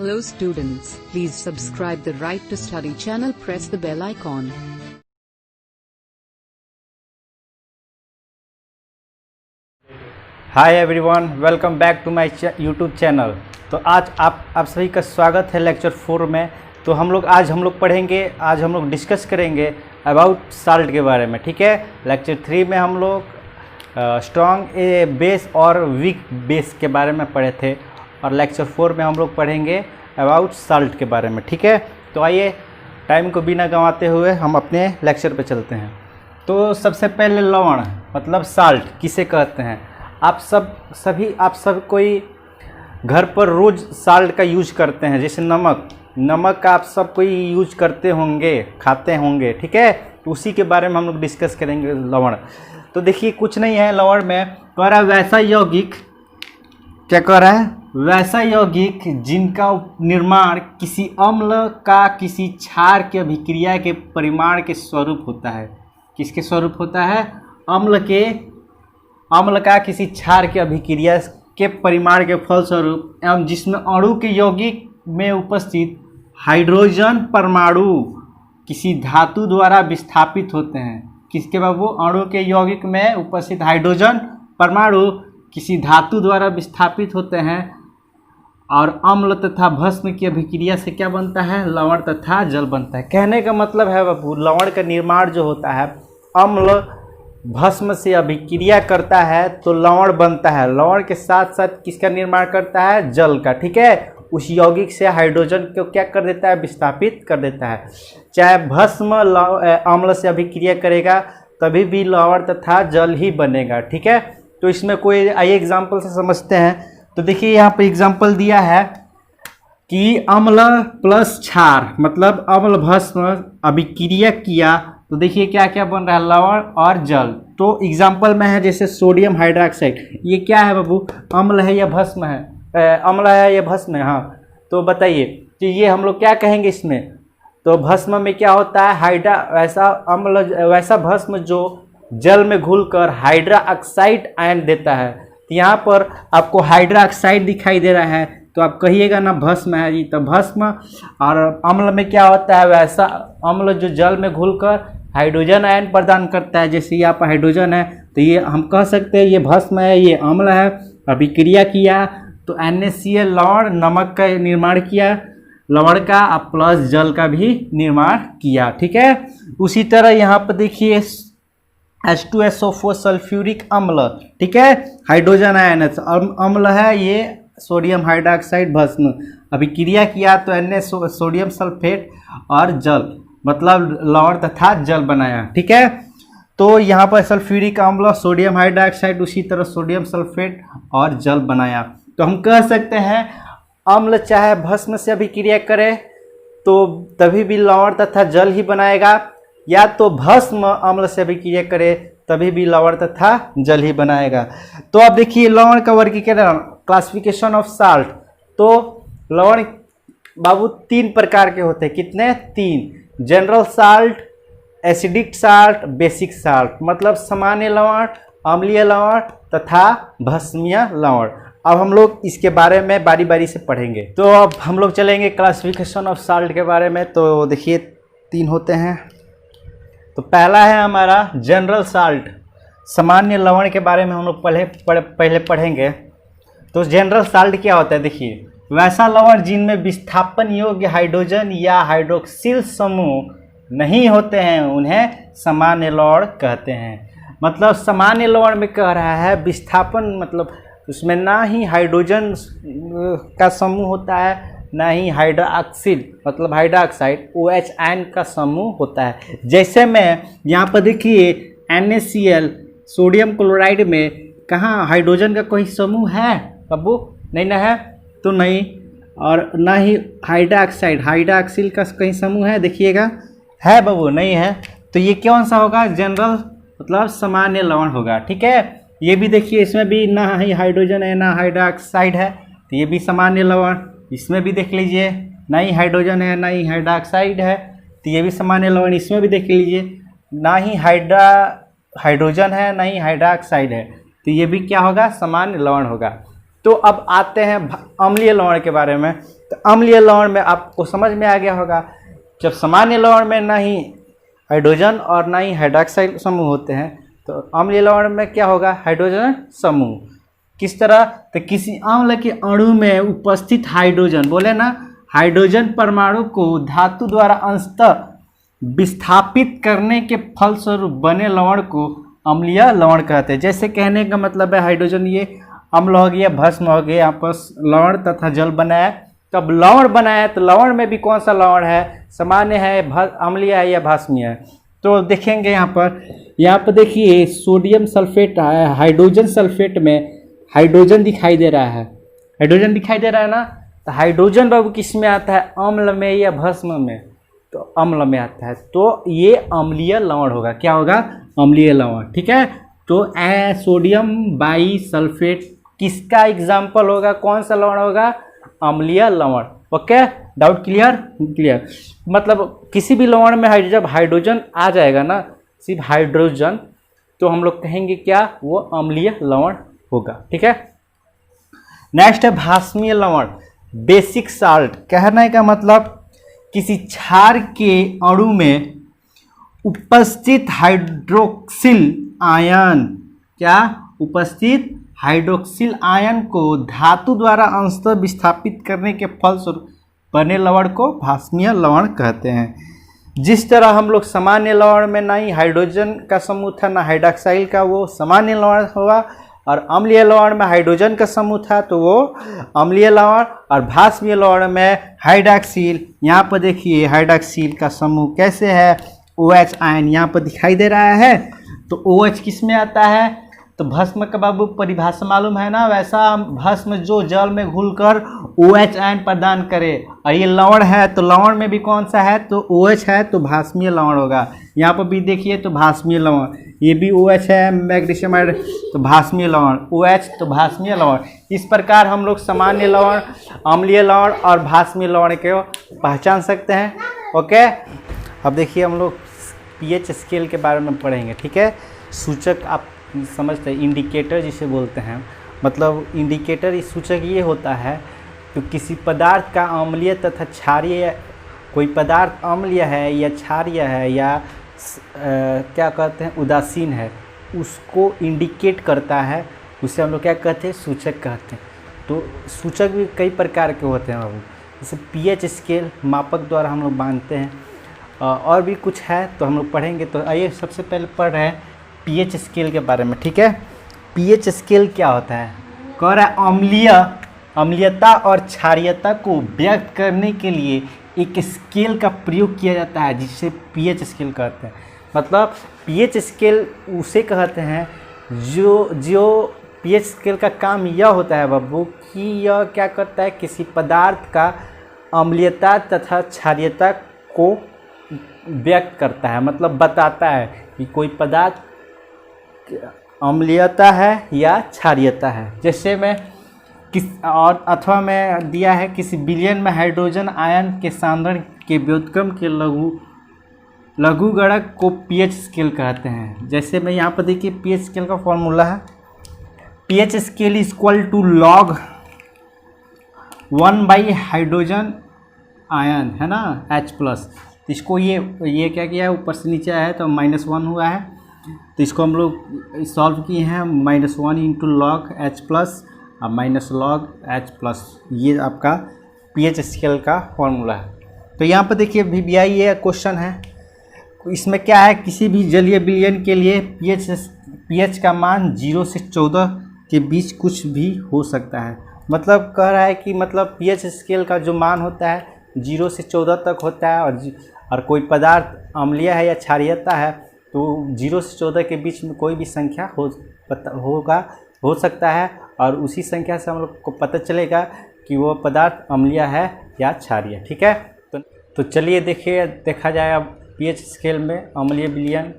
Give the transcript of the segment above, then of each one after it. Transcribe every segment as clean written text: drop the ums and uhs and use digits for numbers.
Hello students, please subscribe the Right to Study channel, press the bell icon. Hi everyone, welcome back to my YouTube channel. तो आज आप सभी का स्वागत है लेक्चर 4 में। तो आज हम लोग पढ़ेंगे, आज हम लोग डिस्कस करेंगे अबाउट साल्ट के बारे में, ठीक है। लेक्चर 3 में हम लोग स्ट्रॉन्ग बेस और वीक बेस के बारे में पढ़े थे, और लेक्चर 4 में हम लोग पढ़ेंगे अबाउट साल्ट के बारे में, ठीक है। तो आइए टाइम को बिना गंवाते हुए हम अपने लेक्चर पे चलते हैं। तो सबसे पहले लवण मतलब साल्ट किसे कहते हैं। आप सब कोई घर पर रोज़ साल्ट का यूज करते हैं, जैसे नमक का आप सब कोई यूज करते होंगे, खाते होंगे, ठीक है। तो उसी के बारे में हम लोग डिस्कस करेंगे लवण। तो देखिए कुछ नहीं है, लवण में कह रहा है वैसा यौगिक, क्या कह रहा है, वैसा यौगिक जिनका निर्माण किसी अम्ल का किसी क्षार की अभिक्रिया के परिमाण के स्वरूप होता है। किसके स्वरूप होता है? अम्ल का किसी क्षार की अभिक्रिया के परिमाण के फलस्वरूप एवं जिसमें अणु के यौगिक में उपस्थित हाइड्रोजन परमाणु किसी धातु द्वारा विस्थापित होते हैं। किसके बाबू? अणु के यौगिक में उपस्थित हाइड्रोजन परमाणु किसी धातु द्वारा विस्थापित होते हैं, और अम्ल तथा भस्म की अभिक्रिया से क्या बनता है? लवण तथा जल बनता है। कहने का मतलब है बाबू, लवण का निर्माण जो होता है, अम्ल भस्म से अभिक्रिया करता है तो लवण बनता है। लवण के साथ साथ किसका निर्माण करता है? जल का, ठीक है। उस यौगिक से हाइड्रोजन को क्या कर देता है? विस्थापित कर देता है। चाहे भस्म अम्ल से अभिक्रिया करेगा तभी भी लवण तथा जल ही बनेगा, ठीक है। तो इसमें कोई आइए एग्जाम्पल से समझते हैं। तो देखिए यहाँ पे एग्जाम्पल दिया है कि अम्ल प्लस क्षार मतलब अम्ल भस्म अभिक्रिया किया तो देखिए क्या क्या बन रहा है? लवण और जल। तो एग्जाम्पल में है जैसे सोडियम हाइड्रोक्साइड, ये क्या है बाबू? अम्ल है या भस्म है? अम्ल है या भस्म है? हाँ, तो बताइए कि ये हम लोग क्या कहेंगे इसमें? तो भस्म में क्या होता है? वैसा भस्म जो जल में घुलकर हाइड्रा ऑक्साइड आयन देता है। तो यहाँ पर आपको हाइड्रा ऑक्साइड दिखाई दे रहा है, तो आप कहिएगा ना भस्म है जी। तो भस्म और अम्ल में क्या होता है? वैसा अम्ल जो जल में घुलकर हाइड्रोजन आयन प्रदान करता है। जैसे यहाँ पर हाइड्रोजन है तो ये हम कह सकते हैं ये भस्म है, ये अम्ल है। अभिक्रिया किया तो NaCl लवण, नमक का निर्माण किया, लवण का प्लस जल का भी निर्माण किया, ठीक है। उसी तरह यहाँ पर देखिए H2SO4 सल्फ्यूरिक अम्ल, ठीक है, हाइड्रोजन आयन है, अम्ल है ये सोडियम हाइड्रोक्साइड भस्म, अभिक्रिया किया तो सोडियम सल्फेट और जल मतलब लवण तथा जल बनाया, ठीक है। तो यहाँ पर सल्फ्यूरिक अम्ल, सोडियम हाइड्रोक्साइड, उसी तरह सोडियम सल्फेट और जल बनाया। तो हम कह सकते हैं अम्ल चाहे भस्म से अभिक्रिया करे तो तभी भी लवण तथा जल ही बनाएगा, या तो भस्म अम्ल से अभिक्रिया करे तभी भी लवण तथा जल ही बनाएगा। तो अब देखिए लवण का वर्गीकरण, क्लासिफिकेशन ऑफ साल्ट। तो लवण बाबू 3 प्रकार के होते हैं। कितने? 3। General salt, acidic salt, basic salt मतलब सामान्य लवण, अम्लीय लवण तथा भस्मीय लवण। अब हम लोग इसके बारे में बारी बारी से पढ़ेंगे। तो अब हम लोग चलेंगे क्लासिफिकेशन ऑफ साल्ट के बारे में। तो देखिए 3 होते हैं। तो पहला है हमारा जनरल साल्ट, सामान्य लवण के बारे में हम लोग पहले पढ़ेंगे। तो जनरल साल्ट क्या होता है? देखिए वैसा लवण जिनमें विस्थापन योग्य हाइड्रोजन या हाइड्रोक्सिल समूह नहीं होते हैं उन्हें सामान्य लवण कहते हैं। मतलब सामान्य लवण में कह रहा है विस्थापन मतलब उसमें ना ही हाइड्रोजन का समूह होता है, ना ही हाइड्रोक्सिल मतलब हाइड्रोक्साइड OH आयन का समूह होता है। जैसे में यहाँ पर देखिए NaCl सोडियम क्लोराइड में कहाँ हाइड्रोजन का कोई समूह है बाबू? नहीं ना है, तो नहीं। और ना ही हाइड्रोक्सिल का कहीं समूह है, देखिएगा है बाबू? नहीं है। तो ये कौन सा होगा? जनरल मतलब सामान्य लवण होगा, ठीक है। ये भी देखिए इसमें भी ना ही हाइड्रोजन है ना हाइड्रोक्साइड है, तो ये भी सामान्य लवण। इसमें भी देख लीजिए ना ही हाइड्रोजन है ना ही हाइड्रोक्साइड है, तो ये भी सामान्य लवण। इसमें भी देख लीजिए ना ही हाइड्रोजन है ना ही हाइड्रोक्साइड है, तो ये भी क्या होगा? सामान्य लवण होगा। तो अब आते हैं अम्लीय लवण के बारे में। तो अम्लीय लवण में आपको समझ में आ गया होगा, जब सामान्य लवण में ना ही हाइड्रोजन और ना ही हाइड्रॉक्साइड समूह होते हैं, तो अम्लीय लवण में क्या होगा, हाइड्रोजन समूह। किस तरह, तो किसी अम्ल के अणु में उपस्थित हाइड्रोजन, बोले ना, हाइड्रोजन परमाणु को धातु द्वारा अंशतः विस्थापित करने के फलस्वरूप बने लवण को अम्लीय लवण कहते हैं। जैसे कहने का मतलब है हाइड्रोजन ये अम्ल हो गया, भस्म हो गया, आपस लवण तथा जल बनाया। तब लवण बनाया तो लवण में भी कौन सा लवण है, सामान्य है, अम्लीय है या भस्मीय है। तो देखेंगे यहाँ पर देखिए सोडियम सल्फेट है, हाइड्रोजन सल्फेट में हाइड्रोजन दिखाई दे रहा है, हाइड्रोजन दिखाई दे रहा है ना। तो हाइड्रोजन बाबू किस में आता है, अम्ल में या भस्म में, तो अम्ल में आता है। तो ये अम्लीय लवण होगा, क्या होगा, अम्लीय लवण। ठीक है, तो सोडियम बाई सल्फेट किसका एग्जाम्पल होगा, कौन सा लवण होगा, अम्लीय लवण। Okay, doubt clear. मतलब किसी भी लवण में जब हाइड्रोजन आ जाएगा ना, सिर्फ हाइड्रोजन, तो हम लोग कहेंगे क्या, वो अम्लीय लवण होगा। ठीक है, नेक्स्ट है भास्मीय लवण, बेसिक साल्ट। कहने का मतलब किसी क्षार के अणु में उपस्थित हाइड्रोक्सिल आयन, क्या उपस्थित हाइड्रोक्सिल आयन को धातु द्वारा अंशतः विस्थापित करने के फलस्वरूप बने लवण को भास्मीय लवण कहते हैं। जिस तरह हम लोग सामान्य लवण में ना ही हाइड्रोजन का समूह था ना हाइड्रॉक्साइल का, वो सामान्य लवण हुआ, और अम्लीय लवण में हाइड्रोजन का समूह था तो वो अम्लीय लवण, और भास्मीय लवण में हाइड्रॉक्सिल, यहाँ पर देखिए हाइड्रॉक्सिल का समूह कैसे है, OH आयन यहाँ पर दिखाई दे रहा है। तो OH किस में आता है, तो भस्म का बाबू परिभाषा मालूम है ना, वैसा भस्म जो जल में घुलकर OH आयन प्रदान करे। और ये लवण है तो लवण में भी कौन सा है, तो OH है, तो भास्मीय लवण होगा। यहाँ पर भी देखिए तो भास्मीय लवण, ये भी OH है, मैग्नीशियम आयोडाइड, तो भास्मीय लवण, OH तो भास्मीय लवण। इस प्रकार हम लोग सामान्य लवण, अम्लीय लवण और भास्मीय लवण को पहचान सकते हैं। ओके, अब देखिए हम लोग pH स्केल के बारे में पढ़ेंगे। ठीक है, सूचक आप समझते हैं, इंडिकेटर जिसे बोलते हैं, मतलब इंडिकेटर इस सूचक ये होता है तो किसी पदार्थ का अम्लीय तथा क्षारीय, कोई पदार्थ अम्लीय है या क्षारीय है या क्या कहते हैं उदासीन है, उसको इंडिकेट करता है, उसे हम लोग क्या कहते हैं, सूचक कहते हैं। तो सूचक भी कई प्रकार के होते हैं बाबू, जैसे pH स्केल मापक द्वारा हम लोग मानते हैं, और भी कुछ है तो हम लोग पढ़ेंगे। तो आइए सबसे पहले पढ़ रहे हैं pH स्केल के बारे में। ठीक है, pH स्केल क्या होता है, कह रहा है अम्लीयता और क्षारीयता को व्यक्त करने के लिए एक स्केल का प्रयोग किया जाता है जिसे pH स्केल कहते हैं। मतलब pH स्केल उसे कहते हैं जो pH स्केल का काम यह होता है बाबू कि यह क्या करता है, किसी पदार्थ का अम्लीयता तथा क्षारीयता को व्यक्त करता है, मतलब बताता है कि कोई पदार्थ अम्लीयता है या क्षारीयता है। जैसे मैं अथवा मैं दिया है किसी विलयन में हाइड्रोजन आयन के सांद्रण के व्युत्क्रम के लघुगणक को pH स्केल कहते हैं। जैसे मैं यहाँ पर देखिए pH स्केल का फॉर्मूला है, pH scale equal to log 1 by hydrogen ion है ना H+। इसको ये क्या किया है, ऊपर से नीचे आया है तो -1 हुआ है, तो इसको हम लोग सॉल्व किए हैं, -1 इंटू log H+ और -log H+, ये आपका pH स्केल का फॉर्मूला है। तो यहाँ पर देखिए VBI ये क्वेश्चन है, इसमें क्या है, किसी भी जलीय विलयन के लिए pH का मान 0 से 14 के बीच कुछ भी हो सकता है। मतलब कह रहा है कि मतलब pH स्केल का जो मान होता है 0 से 14 तक होता है, और कोई पदार्थ अम्लीय है या क्षारीयता है तो 0 से 14 के बीच में कोई भी संख्या हो सकता है, और उसी संख्या से हम लोग को पता चलेगा कि वो पदार्थ अम्लीय है या क्षारीय। ठीक है, तो चलिए देखा जाए अब pH स्केल में अम्लीय विलयन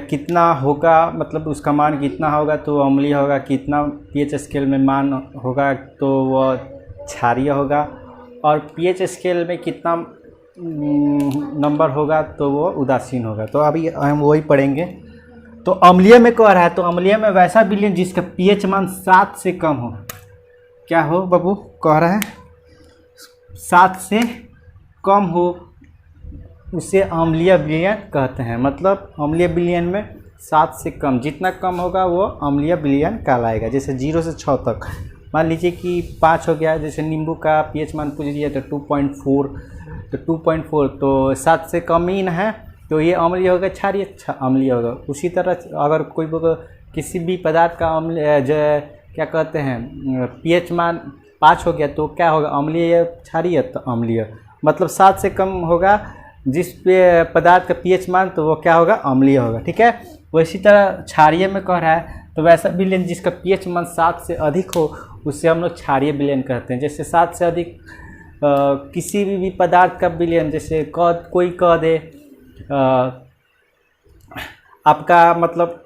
कितना होगा, मतलब उसका मान कितना होगा तो अम्लीय होगा, कितना pH स्केल में मान होगा तो वह क्षारीय होगा, और pH स्केल में कितना नंबर होगा तो वो उदासीन होगा। तो अभी हम वही पढ़ेंगे। तो अम्लीय में कह रहा है, तो अम्लीय में वैसा विलयन जिसका पीएच मान 7 से कम हो। क्या हो बाबू, कह रहा है 7 से कम हो, उसे अम्लीय विलयन कहते हैं। मतलब अम्लीय विलयन में 7 से कम, जितना कम होगा वो अम्लीय विलयन कहलाएगा। जैसे 0 से 6 तक, मान लीजिए कि 5 हो गया, जैसे नींबू का पीएच मान पूछ दिया तो 2.4, तो 2.4 तो 7 से कम ही न है, तो ये अम्लीय होगा, क्षारीय अम्लीय होगा। उसी तरह अगर कोई किसी भी पदार्थ का अम्लीय जो क्या कहते हैं पीएच मान 5 हो गया तो क्या होगा, अम्लीय या क्षारीय, तो अम्लीय। मतलब 7 से कम होगा जिस पे पदार्थ का पीएच मान, तो वो क्या होगा, अम्लीय होगा। ठीक है, वैसी तरह क्षारीय में कह रहा है, तो वैसा विलयन जिसका पीएच मान 7 से अधिक हो उससे हम लोग क्षारीय विलयन कहते हैं। जैसे 7 से अधिक किसी भी पदार्थ का विलयन, जैसे कोई कह दे आपका मतलब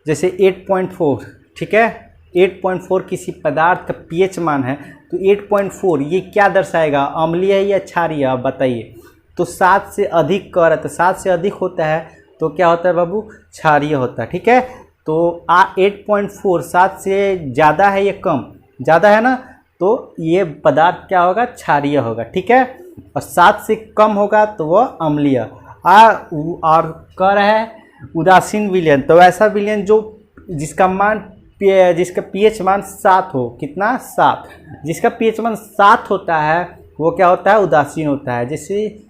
जैसे 8.4, ठीक है, 8.4 किसी पदार्थ का पीएच मान है, तो 8.4 ये क्या दर्शाएगा, अम्लीय है या क्षारीय, आप बताइए। तो 7 से अधिक कह रहा है, तो 7 से अधिक होता है तो क्या होता है बाबू, क्षारीय होता है। ठीक है, तो 8.4 7 से ज़्यादा है या कम, ज़्यादा है ना, तो ये पदार्थ क्या होगा, क्षारीय होगा। ठीक है, और 7 से कम होगा तो वह अम्लीय। और कह रहा है उदासीन विलयन, तो ऐसा विलयन जो जिसका पीएच मान 7 हो, कितना, 7, जिसका पीएच मान 7 होता है वो क्या होता है, उदासीन होता है। जैसे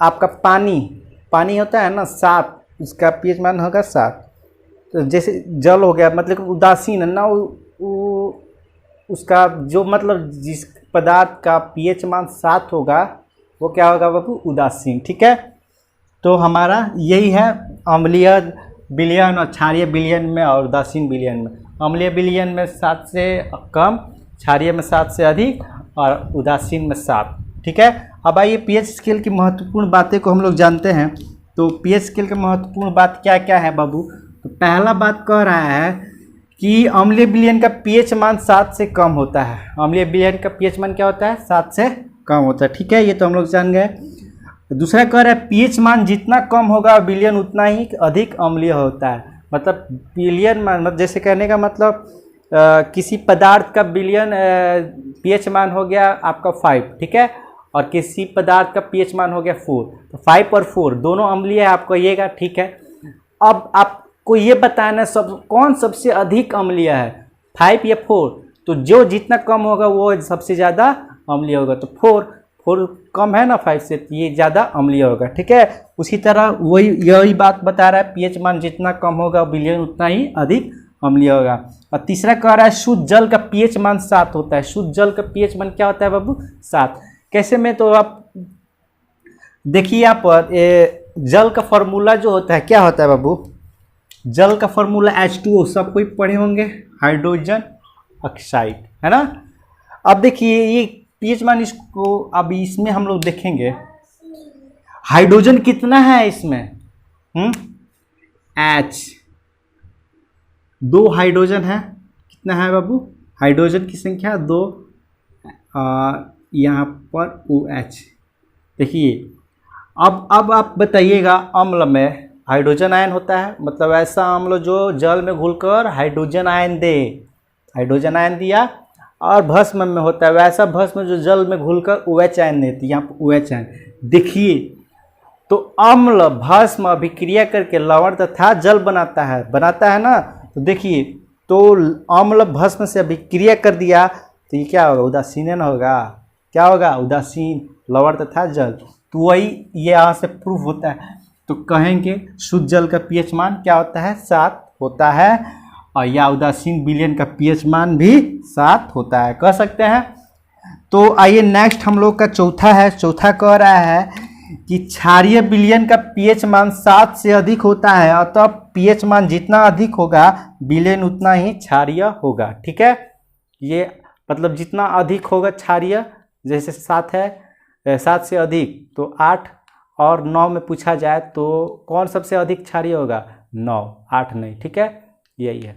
आपका पानी होता है ना 7, उसका पीएच मान होगा 7, तो जैसे जल हो गया, मतलब उदासीन है ना, उसका जो मतलब जिस पदार्थ का पीएच मान 7 होगा वो क्या होगा बाबू, उदासीन। ठीक है, तो हमारा यही है अम्लीय विलयन और क्षारीय विलयन में और उदासीन विलयन में। अम्लीय विलयन में 7 से कम, क्षारीय में 7 से अधिक और उदासीन में 7। ठीक है, अब आइए पीएच स्केल की महत्वपूर्ण बातें को हम लोग जानते हैं। तो पीएच स्केल की महत्वपूर्ण बात क्या क्या है बाबू, तो पहला बात कह रहा है कि अम्लीय विलयन का पीएच मान 7 से कम होता है। अम्लीय विलयन का पीएच मान क्या होता है, 7 से कम होता है। ठीक है, ये तो हम लोग जान गए। दूसरा कह रहा है पीएच मान जितना कम होगा विलयन उतना ही अधिक अम्लीय होता है। मतलब विलयन मान, मतलब जैसे कहने का मतलब किसी पदार्थ का विलयन पीएच मान हो गया आपका 5, ठीक है, और किसी पदार्थ का पीएच मान हो गया 4, तो 5 और 4 दोनों अम्लीय है, आप कहिएगा। ठीक है, अब आपको ये बताना कौन सबसे अधिक अम्लीय है, 5 या 4, तो जो जितना कम होगा वो सबसे ज़्यादा अम्लीय होगा। तो 4 कम है ना 5 से, तो ये ज़्यादा अम्लीय होगा। ठीक है, उसी तरह यही बात बता रहा है, पीएच मान जितना कम होगा विलयन उतना ही अधिक अम्लीय होगा। और तीसरा कह रहा है शुद्ध जल का पीएच मान 7 होता है। शुद्ध जल का पीएच मान क्या होता है बाबू, 7। कैसे में, तो आप देखिए यहाँ पर जल का फॉर्मूला जो होता है क्या होता है बाबू, जल का फॉर्मूला H2O, सब कोई पढ़े होंगे, हाइड्रोजन ऑक्साइड, है ना। अब देखिए ये पीएच मान, इसको अब इसमें हम लोग देखेंगे हाइड्रोजन कितना है इसमें, H, 2 हाइड्रोजन है। कितना है बाबू, हाइड्रोजन की संख्या 2, यहाँ पर OH। देखिए अब आप बताइएगा, अम्ल में हाइड्रोजन आयन होता है, मतलब ऐसा अम्ल जो जल में घुलकर हाइड्रोजन आयन दे, हाइड्रोजन आयन दिया, और भस्म में होता है वैसा भस्म जो जल में घुलकर OH आयन देती है, यहाँ पर OH आयन। देखिए तो अम्ल भस्म अभिक्रिया करके लवण तथा जल बनाता है ना। तो देखिए, तो अम्ल भस्म से अभिक्रिया कर दिया तो ये क्या होगा, उदासीन होगा। क्या होगा, उदासीन, लवण तथा जल। तो वही ये यहाँ से प्रूफ होता है। तो कहेंगे शुद्ध जल का पीएच मान क्या होता है, 7 होता है, और या उदासीन विलयन का पीएच मान भी 7 होता है, कह सकते हैं। तो आइए नेक्स्ट हम लोग का चौथा कह रहा है कि क्षारीय विलयन का पीएच मान 7 से अधिक होता है, अतः पीएच मान जितना अधिक होगा विलयन उतना ही क्षारीय होगा। ठीक है, ये मतलब जितना अधिक होगा क्षारीय, जैसे 7 है, 7 से अधिक तो 8 और 9 में पूछा जाए तो कौन सबसे अधिक क्षारीय होगा, 9, 8 नहीं। ठीक है, यही है।